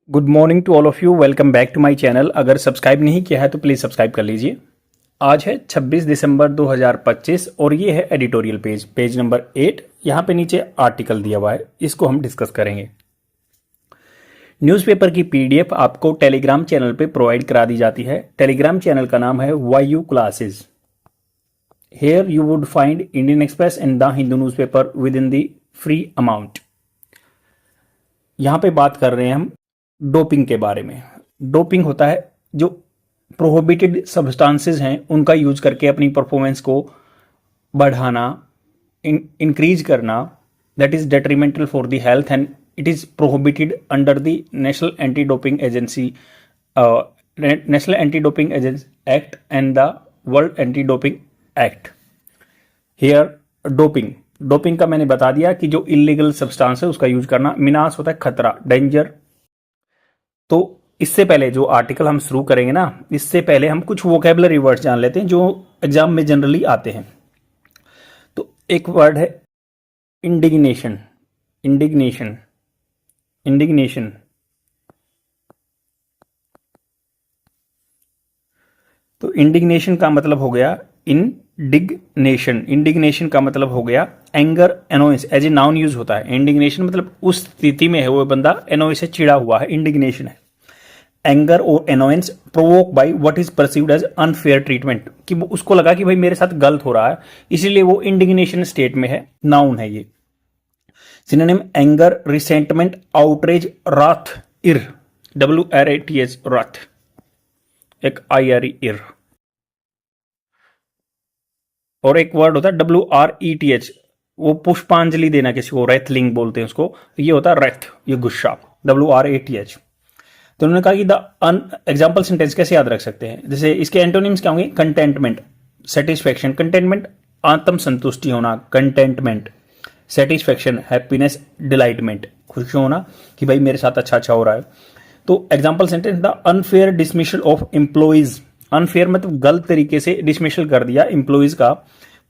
Good morning to all of you. Welcome back to my channel. अगर subscribe नहीं किया है तो प्लीज़ सब्सक्राइब कर लीजिए। आज है 26 दिसंबर 2025 और ये है एडिटोरियल पेज नंबर 8। यहाँ पे नीचे आर्टिकल दिया हुआ है, इसको हम डिस्कस करेंगे। न्यूज़पेपर की पीडीएफ आपको टेलीग्राम चैनल पे प्रोवाइड करा दी जाती है। टेलीग्राम चैनल का नाम है YU classes. Here you would find Indian Express and the Hindu newspaper within the free amount. यहाँ पे बात कर रहे हैं हम डोपिंग के बारे में। डोपिंग होता है जो प्रोहिबिटेड सब्सटेंसेस हैं उनका यूज करके अपनी परफॉर्मेंस को बढ़ाना, इंक्रीज करना, that is detrimental for the health and it is prohibited under the national anti doping agency, national anti doping agency act and the world anti doping act. Here doping का मैंने बता दिया कि जो illegal substance है उसका use करना। मिनास होता है खतरा, डेंजर। तो इससे पहले जो आर्टिकल हम शुरू करेंगे ना, इससे पहले हम कुछ वोकेबलरी वर्ड्स जान लेते हैं जो एग्जाम में जनरली आते हैं। तो एक वर्ड है इंडिग्नेशन। तो इंडिग्नेशन का मतलब हो गया इंडिग्नेशन का मतलब हो गया anger, annoyance. As a noun use होता है। इंडिग्नेशन मतलब उस स्थिति में है वो बंदा, एनोइंस से चिड़ा हुआ है, इंडिग्नेशन है। एंगर और annoyance provoked by what is perceived as unfair treatment, कि वो उसको लगा कि भाई मेरे साथ गलत हो रहा है, इसीलिए वो इंडिग्नेशन स्टेट में है। नाउन है ये। सिनोनिम एंगर, रिसेंटमेंट, आउटरेज, राथ, इर, WRATH, राथ, एक IRE, इर। और एक वर्ड होता है WRETH, वो पुष्पांजलि देना किसी को, रेथलिंग बोलते हैं उसको। ये होता है रेथ, ये गुस्सा, WRATH। तो उन्होंने कहा कि द एग्जाम्पल सेंटेंस कैसे याद रख सकते हैं, जैसे इसके एंटोनिम्स क्या होंगे? Containment, satisfaction. कंटेंटमेंट आत्म संतुष्टि होना, कंटेंटमेंट। सेटिस्फेक्शन हैप्पीनेस, डिलाइटमेंट खुश होना कि भाई मेरे साथ अच्छा हो रहा है। तो example sentence, the unfair dismissal of employees. Unfair मतलब गलत तरीके से डिसमिशल कर दिया एम्प्लॉइज का।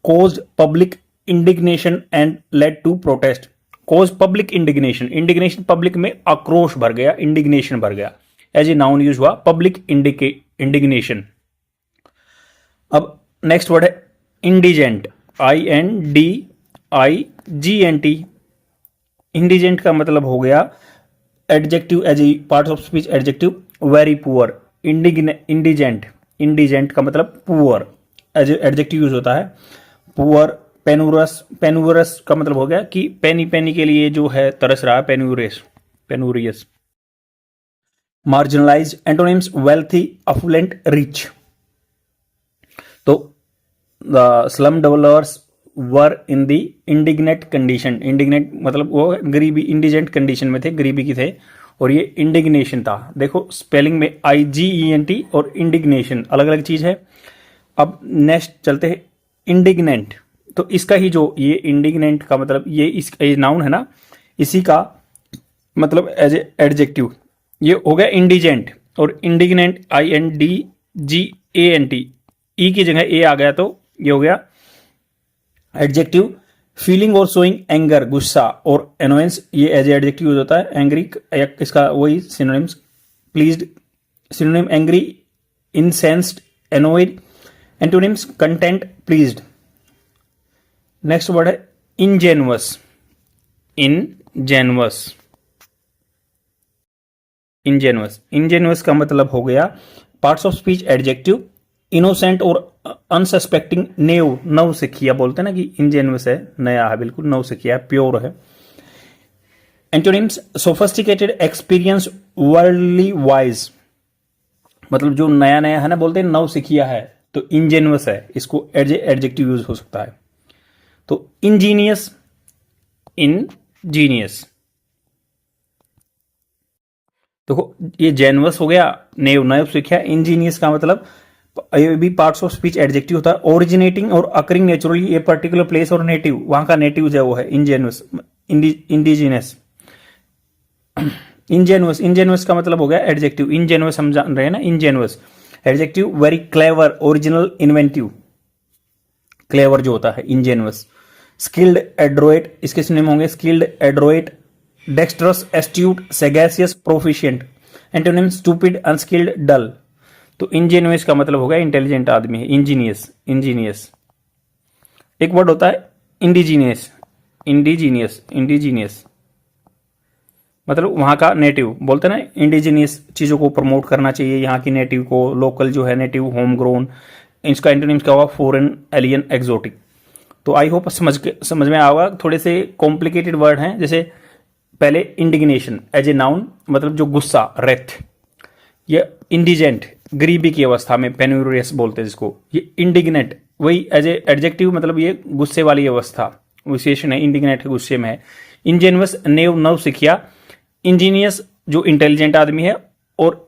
Cause public indignation and led to protest. Cause public indignation public में आक्रोश भर गया, इंडिग्नेशन भर गया। एज ए नाउन यूज हुआ पब्लिक इंडिग्नेशन। अब नेक्स्ट वर्ड है इंडिजेंट, INDIGENT। इंडिजेंट का मतलब हो गया adjective, as a part of speech adjective, very poor. Indigent का मतलब पुअर, एज एडजेक्टिव यूज होता है। पुअर, पेनूरस का मतलब हो गया कि पेनी के लिए जो है तरस रहा है, penurious. Marginalised, antonyms wealthy, affluent, rich. तो the slum dwellers were in the indignant condition. Indignant मतलब वो गरीबी, इंडिजेंट कंडीशन में थे, गरीबी की थे, और ये इंडिग्नेशन था। देखो स्पेलिंग में IGENT और इंडिग्नेशन अलग अलग चीज है। अब नेक्स्ट चलते हैं इंडिग्नेंट। तो इसका ही जो ये इंडिग्नेंट का मतलब ये नाउन है ना, इसी का मतलब एज ए एडजेक्टिव ये हो गया इंडिजेंट। और इंडिग्नेंट INDGANT, ई की जगह ए आ गया तो ये हो गया एडजेक्टिव। फीलिंग और शोइंग एंगर, गुस्सा, और एनोयंस ये एज ए एडजेक्टिव यूज होता है। एंग्री इसका वही synonyms, pleased synonym angry, incensed, annoyed. Antonyms content, pleased. Next word है इंजेनुअस। इंजेनुअस का मतलब हो गया parts of speech adjective, innocent और अनसस्पेक्टिंग, नव सिखिया बोलते हैं ना कि इंजेनुअस है, नया है, बिल्कुल नव सिखिया है, प्योर है। Antonyms sophisticated, experience, worldly wise. मतलब जो नया है ना, बोलते हैं नव सिखिया है, तो इंजेनुअस है, इसको एज एडजेक्टिव यूज हो सकता है। तो इंजीनियस, देखो ये जेनुअस हो गया, नव सिखिया। इंजीनियस का मतलब ये भी पार्ट्स ऑफ स्पीच एडजेक्टिव होता है। ओरिजिनेटिंग और अकरिंग नेचुरली, ये पर्टिकुलर प्लेस और नेटिव, वहां का नेटिव जो वो है इंजेनुअस। इंडिजिनस, इंजेनुअस का मतलब हो गया एडजेक्टिव। इंजेनुअस हम जान रहे हैं ना, ingenuous adjective. Very clever, original, inventive, clever जो होता है इंजेनुअस। स्किल्ड, एड्रोइट, इसके सिनोनिम होंगे skilled, adroit, dexterous, astute, sagacious, proficient. Antonym stupid, unskilled, dull. तो इंजीनियस का मतलब होगा इंटेलिजेंट आदमी है, इंजीनियस, इंजीनियस। एक वर्ड होता है इंडिजीनियस, इंडिजीनियस, इंडिजीनियस मतलब वहां का नेटिव, बोलते हैं ना इंडिजीनियस चीजों को प्रमोट करना चाहिए, यहाँ की नेटिव को, लोकल जो है नेटिव, होम ग्रोन। इसका एंटोनिम्स क्या होगा, फॉरेन, एलियन, एक्सोटिक। तो आई होप समझ में आएगा। थोड़े से कॉम्प्लिकेटेड वर्ड हैं, जैसे पहले इंडिग्नेशन एज ए नाउन, मतलब जो गुस्सा, रेथ। ये इंडिजेंट, गरीबी की अवस्था में, पेन्यूरियस बोलते हैं जिसको। ये इंडिग्नेंट वही एज ए एडजेक्टिव, मतलब ये गुस्से वाली अवस्था, विशेषण है, इंडिग्नेंट गुस्से में है। इंजेनुअस, नेव, नव सिखिया। इंजीनियस जो इंटेलिजेंट आदमी है, और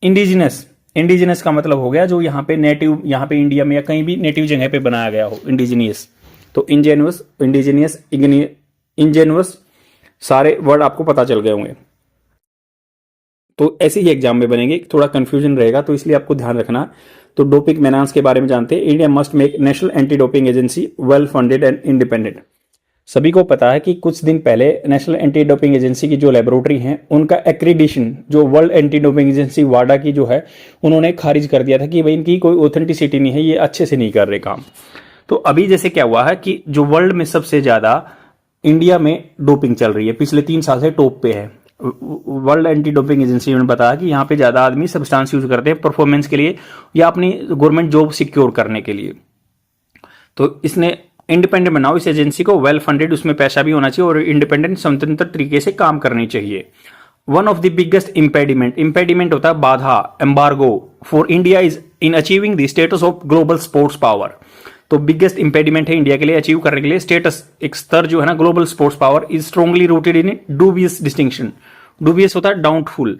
इंडिजिनस, इंडिजिनस का मतलब हो गया जो यहाँ पे नेटिव, यहाँ पे इंडिया में या कहीं भी नेटिव जगह पे बनाया गया हो, इंडिजिनियस। तो इंजेनुअस, इंडिजिनियस, इंजेनुअस, सारे वर्ड आपको पता चल गए होंगे। तो ऐसे ही एग्जाम में बनेंगे, थोड़ा कंफ्यूजन रहेगा, तो इसलिए आपको ध्यान रखना। तो डोपिंग मेनान्स के बारे में जानते हैं। India must make national anti doping agency well funded and independent. सभी को पता है कि कुछ दिन पहले नेशनल एंटी डोपिंग एजेंसी की जो लेबोरेटरी हैं, उनका एक्रीडिशन जो वर्ल्ड एंटी डोपिंग एजेंसी वाडा की जो है, उन्होंने खारिज कर दिया था कि भाई इनकी कोई ऑथेंटिसिटी नहीं है, ये अच्छे से नहीं कर रहे काम। तो अभी जैसे क्या हुआ है कि जो वर्ल्ड में सबसे ज्यादा इंडिया में डोपिंग चल रही है, पिछले 3 साल से टॉप पे है। वर्ल्ड एंटी डोपिंग एजेंसी ने बताया कि यहाँ पे ज्यादा आदमी सब्सटेंस यूज करते हैं परफॉर्मेंस के लिए या अपनी गवर्नमेंट जॉब सिक्योर करने के लिए। तो इसने इंडिपेंडेंट बनाओ इस एजेंसी को, वेल फंडेड, उसमें पैसा भी होना चाहिए और इंडिपेंडेंट स्वतंत्र तरीके से काम करनी चाहिए। वन ऑफ द बिगेस्ट इंपेडिमेंट, इंपेडिमेंट होता है बाधा, embargo, for India is in achieving the status of global sports power. तो बिगेस्ट इंपेडिमेंट है इंडिया के लिए अचीव करने के लिए स्टेटस, एक स्तर जो है ना global sports power, is strongly rooted in dubious distinction. Dubious होता है डाउटफुल,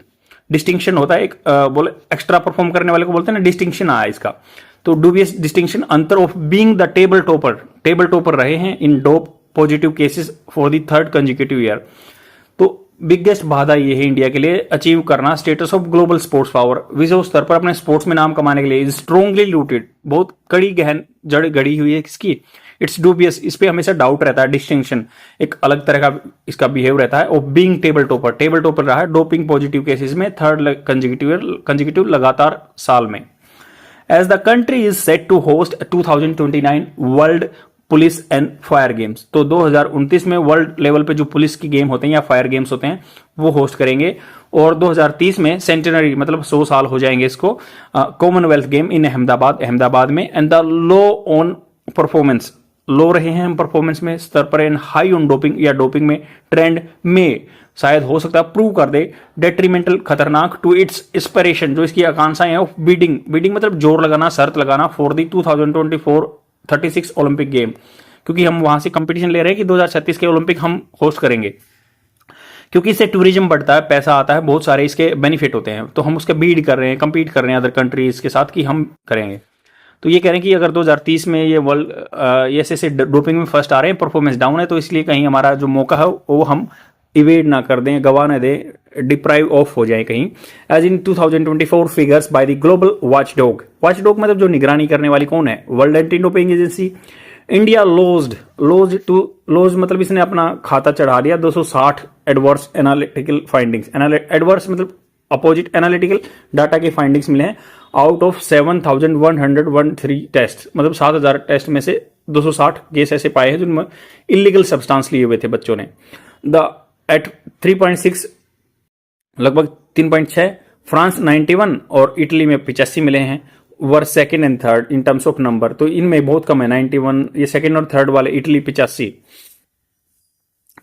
डिस्टिंक्शन होता है एक बोले एक्स्ट्रा परफॉर्म करने वाले को बोलते हैं ना, डिस्टिंक्शन आया इसका। तो डूबियस डिस्टिंक्शन, अंतर of being the table topper, table topper रहे हैं in dope positive cases for the 3rd consecutive year. तो बिगेस्ट बाधा ये है इंडिया के लिए अचीव करना status of global sports power, विश्व स्तर पर अपने स्पोर्ट्स में नाम कमाने के लिए। इज स्ट्रॉन्गली रूटेड, बहुत कड़ी गहन जड़ गड़ी हुई है किसकी, इट्स डूबियस, इस पे हमेशा डाउट रहता है। डिस्टिंक्शन एक अलग तरह का इसका बिहेव रहता है। और being table topper, table topper रहा है डोपिंग पॉजिटिव केसेस में 3rd कंसेक्यूटिव लगातार साल में। As the country is set to host 2029 World police and fire games, तो 2029 में वर्ल्ड लेवल पे जो पुलिस की गेम होते हैं या फायर गेम्स होते हैं वो होस्ट करेंगे। और 2030 में सेंटेनरी, मतलब 100 साल हो जाएंगे इसको, कॉमनवेल्थ गेम इन अहमदाबाद में। And the low on performance, low रहे हैं हम परफॉर्मेंस में स्तर पर, एंड हाई ऑन डोपिंग या डोपिंग में ट्रेंड में शायद हो सकता है प्रूव कर दे डेट्रीमेंटल, खतरनाक, टू इट्स एस्पिरेशन, जो इसकी आकांक्षाएं हैं, ऑफ बीडिंग, बीडिंग मतलब जोर लगाना, शर्त लगाना, फॉर दी 2024 36 ओलंपिक गेम, क्योंकि हम वहां से कंपटीशन ले रहे हैं कि 2036 के ओलंपिक हम होस्ट करेंगे, क्योंकि इससे टूरिज्म बढ़ता है, पैसा आता है, बहुत सारे इसके बेनिफिट होते हैं। तो हम उसके बीड कर रहे हैं, कंपीट कर रहे हैं अदर कंट्रीज के साथ कि हम करेंगे। तो ये कह रहे हैं कि अगर 2030 में ये वर्ल्ड ऐसे डोपिंग में फर्स्ट आ रहे हैं, परफॉर्मेंस डाउन है, तो इसलिए कहीं हमारा जो मौका है वो हम इवेड ना कर दें, गवा ना दें, डिप्राइव ऑफ हो जाए कहीं। As in 2024 figures by the global watchdog, watchdog मतलब जो निगरानी करने वाली कौन है, world anti doping agency. India lodges मतलब इसने अपना खाता चढ़ा दिया 260 एडवर्स एनालिटिकल फाइंडिंग्स, एडवर्स मतलब अपोजिट एनालिटिकल डाटा के फाइंडिंग्स मिले हैं आउट ऑफ 7113 टेस्ट, मतलब 7000 टेस्ट में से 260 केस ऐसे पाए हैं जिनमें इलीगल सब्सटेंस लिए हुए थे बच्चों ने। द एट 3.6 लगभग 3.6, फ्रांस 91 और इटली में 85 मिले हैं, were second and third in terms of number. तो इनमें बहुत कम है 91, ये सेकेंड और थर्ड वाले, इटली 85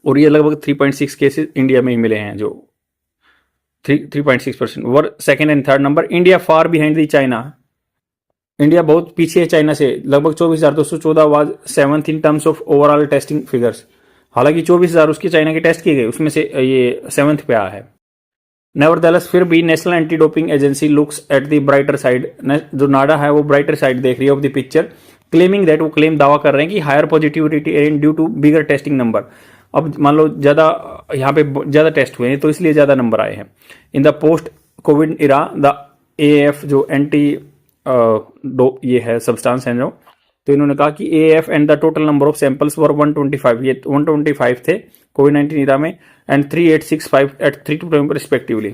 और ये लगभग 3.6 केसेस इंडिया में ही मिले हैं, जो 3.6% were second and third number. India far behind the China, India बहुत पीछे है चाइना से, लगभग 24,214 was 7th in terms of overall testing figures. हालांकि 24,000 उसकी चाइना के टेस्ट किए गए, उसमें से ये 7th पे आया है। नेवरदलेस फिर भी national anti doping agency looks at the brighter side, जो नाडा है वो ब्राइटर साइड देख रही है of the picture, claiming that, वो क्लेम दावा कर रहे हैं कि higher positivity due to bigger testing number. अब मान लो ज्यादा यहाँ पे ज्यादा टेस्ट हुए हैं तो इसलिए ज्यादा नंबर आए हैं। In the post COVID era the AF जो एंटी ये है सब्सटेंस है जो, तो इन्होंने कहा कि AF and the total number of samples were 125, ये 125 थे कोविड 19 इरा में, एंड 3865 एट 3 to 2 रिस्पेक्टिवली।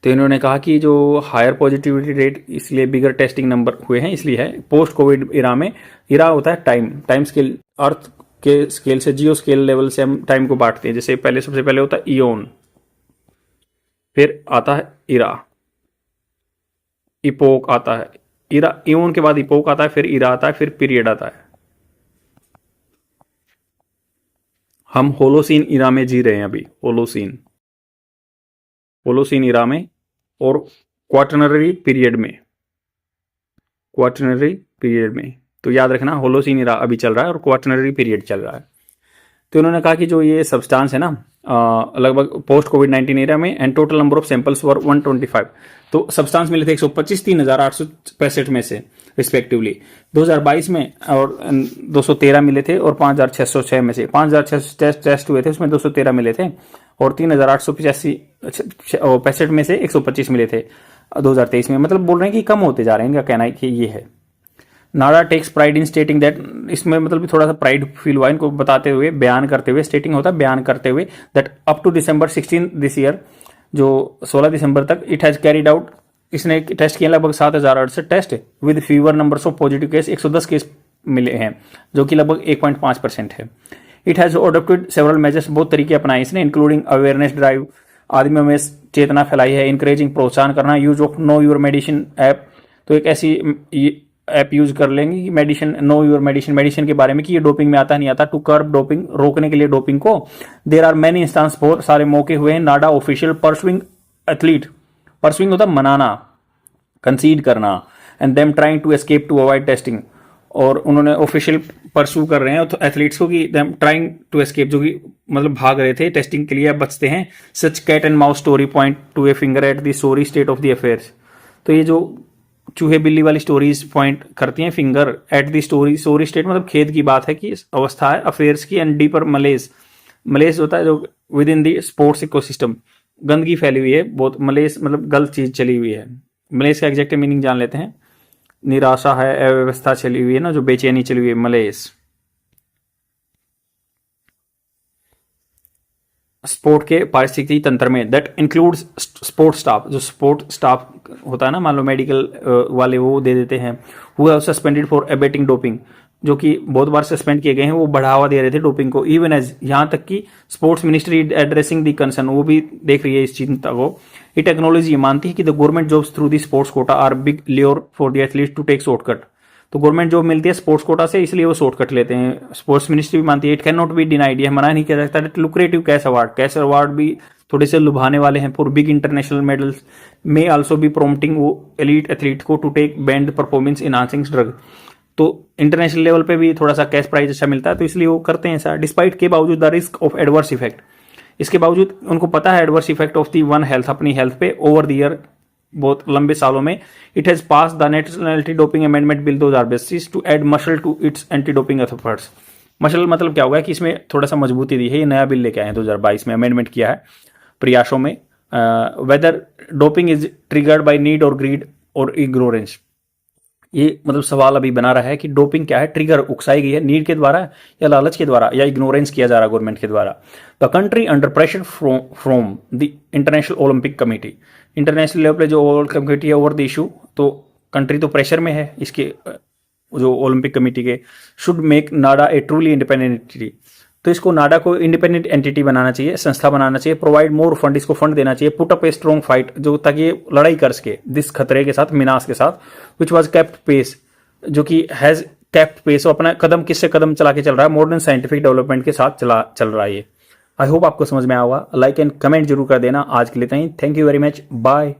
तो इन्होंने कहा कि जो हायर पॉजिटिविटी रेट इसलिए बिगर टेस्टिंग नंबर हुए हैं इसलिए है। पोस्ट कोविड इरा में, इरा होता है टाइम स्केल, अर्थ के स्केल से, जियो स्केल लेवल से हम टाइम को बांटते हैं। जैसे पहले सबसे पहले होता है इयोन, फिर आता है इरा, इपोक आता है, इरा इयोन के बाद इपोक आता है, फिर इरा आता है, फिर पीरियड आता है। हम होलोसीन इरा में जी रहे हैं अभी, होलोसीन इरा में और क्वाटरनरी पीरियड में। तो याद रखना होलोसीन इरा अभी चल रहा है और क्वाटरनरी पीरियड चल रहा है। तो उन्होंने कहा कि जो ये सब्सटेंस है ना लगभग पोस्ट कोविड 19 एरा में, and total number of samples were 125। तो सब्सटेंस मिले थे 125, 3865 में से रिस्पेक्टिवली 2022 में, और 213 मिले थे, और 5606 में से 5600 टेस्ट हुए थे, उसमें 213 मिले थे, और 3865 में से 125 मिले थे 2023 में। मतलब बोल रहे हैं कि कम होते जा रहे हैं, इनका कहना है कि ये है। NADA takes pride in stating that, इसमें मतलब थोड़ा सा प्राइड फील हुआ इनको बताते हुए, बयान करते हुए, स्टेटिंग होता है बयान करते हुए, that up to December 16 this year, जो 16 दिसंबर तक, इट हैज कैरिड आउट, इसने टेस्ट किया लगभग 7068 test with fewer numbers of positive case, 110 case मिले हैं, जो कि लगभग 1.5% है। It has adopted several measures, बहुत तरीके अपनाए इसने, इंक्लूडिंग अवेयरनेस ड्राइव, आदमियों में चेतना फैलाई है, इंकरेजिंग, प्रोत्साहन करना, use of know your medicine app, तो एक ऐसी ऐप यूज कर लेंगे कि मेडिसिन, नो योर मेडिसिन के बारे में, कि ये डोपिंग में आता नहीं आता, टू कर्ब डोपिंग, रोकने के लिए डोपिंग को। देर आर मेनी इंस्टांस, बहुत सारे मौके हुए हैं। NADA official pursuing athlete, pursuing होता मनाना, कंसीड करना, and them trying to escape to avoid testing, और उन्होंने ऑफिशियल परसू कर रहे हैं तो एथलीट्स को कि देम ट्राइंग टू एस्केप, जो कि मतलब भाग रहे थे टेस्टिंग के लिए, अब बचते हैं। Such cat and mouse story point to a finger at the sorry state of the affairs, तो ये जो चूहे बिल्ली वाली स्टोरीज पॉइंट करती हैं finger at the story, sorry state मतलब खेद की बात है कि अवस्था है, अफेयर्स की, एंड डीपर मलेस होता है जो with in the sports ecosystem, गंदगी फैली हुई है बहुत, मलेस मतलब गलत चीज चली हुई है। मलेस का एग्जैक्ट मीनिंग जान लेते हैं, निराशा है, अव्यवस्था चली हुई है ना, जो बेचैनी चली हुई है, मलेस। स्पोर्ट के पारिस्थितिकी तंत्र में, दैट इंक्लूड्स स्पोर्ट स्टाफ, जो स्पोर्ट स्टाफ होता है ना, मान लो मेडिकल वाले वो दे देते हैं, वो है सस्पेंडेड फॉर अबेटिंग डोपिंग, जो कि बहुत बार सस्पेंड किए गए हैं, वो बढ़ावा दे रहे थे डोपिंग को। इवन एज, यहाँ तक कि sports ministry addressing the concern, वो भी देख रही है इस चिंता को। इट टेक्नोलॉजी ये मानती है कि the government jobs through the sports quota are big lure for the athlete to take shortcut, तो गवर्नमेंट जॉब मिलती है स्पोर्ट्स कोटा से, इसलिए वो शॉर्टकट लेते हैं। स्पोर्ट्स मिनिस्ट्री भी मानती है, it can not be denied, ये मना नहीं किया जाता। लुक्रेटिव कैश अवार्ड भी थोड़े से लुभाने वाले हैं for big international medals, may also भी प्रोमोटिंग वो एलीट एथलीट को to take banned performance enhancing drug, तो इंटरनेशनल लेवल पे भी थोड़ा सा कैश प्राइज अच्छा मिलता है, तो इसलिए वो करते हैं ऐसा। डिस्पाइट के बावजूद the risk of adverse effect, इसके बावजूद उनको पता है adverse effect of the one health, अपनी हेल्थ पे, ओवर द ईयर, बहुत लंबे सालों में। It has pass the national anti doping amendment bill 2022 to add muscle to its anti doping efforts. Muscle मतलब क्या होगा कि इसमें थोड़ा सा मजबूती दी है, ये नया बिल लेके आए हैं 2022 में, अमेंडमेंट किया है प्रयासों में। Whether doping is triggered by need और ग्रीड और इग्नोरेंस, ये मतलब सवाल अभी बना रहा है कि डोपिंग क्या है, ट्रिगर उकसाई गई है नीड के द्वारा या लालच के द्वारा या इग्नोरेंस किया जा रहा है गवर्नमेंट के द्वारा। The country under pressure from the international Olympic committee, international level पे जो ओलंपिक कमेटी है ओवर द इशू, तो कंट्री तो प्रेशर में है इसके जो ओलंपिक कमेटी के। Should make Nada A truly independent entity, तो इसको नाडा को इंडिपेंडेंट एंटिटी बनाना चाहिए, संस्था बनाना चाहिए। प्रोवाइड मोर फंड, इसको फंड देना चाहिए। Put up a strong fight, जो ताकि ये लड़ाई कर सके दिस खतरे के साथ, मिनास के साथ, विच वॉज कैप्ट पेस, जो कि हैज कैप्ट पेस, वो अपना कदम किससे कदम चला के चल रहा है, मॉडर्न साइंटिफिक डेवलपमेंट के साथ चल रहा है ये। आई होप आपको समझ में आया होगा। लाइक एंड कमेंट जरूर कर देना। आज के लिए इतना ही, thank you very much, bye.